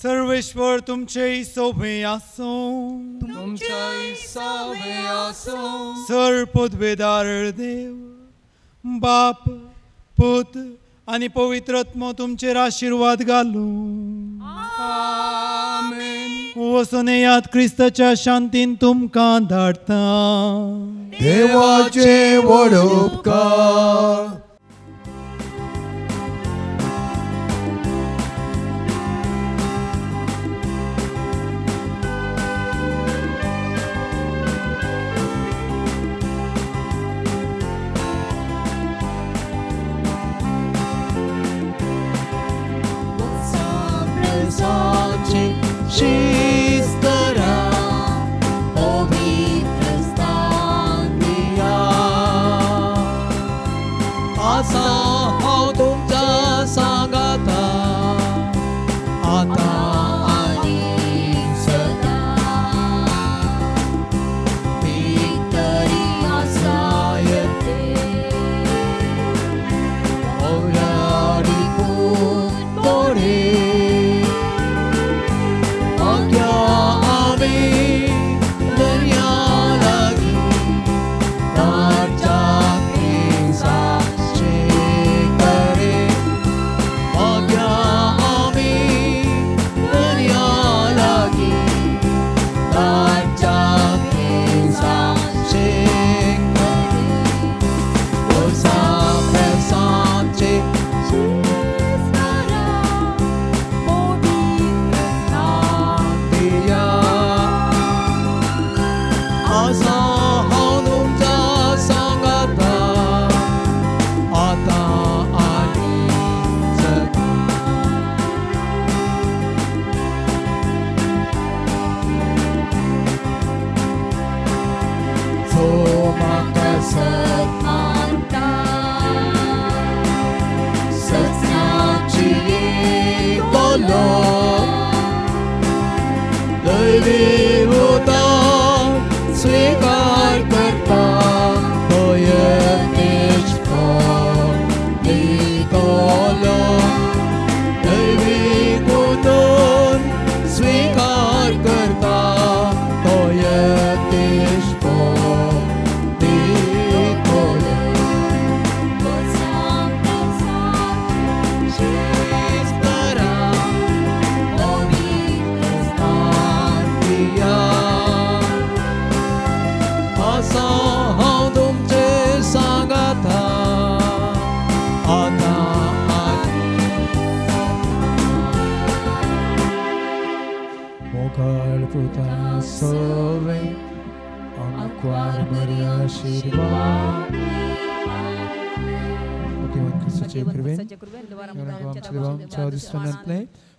सर्वेश्वर तुमचे सोबे आसूं. तुमचे सोबे आसूं. सर्वपदवेदार देव, बाप, पुत आनी पवित्रत्म तुमचेर आशीर्वाद घालूं. आमेन. वचून येयात, क्रिस्ताच्या शांतीन तुमकां धाडटा. देवाचे व्हड उपकार.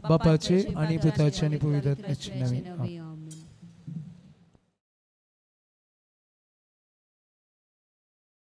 बापाचे आणि पुताचे आणि पवित्र आत्म्याचे नावे.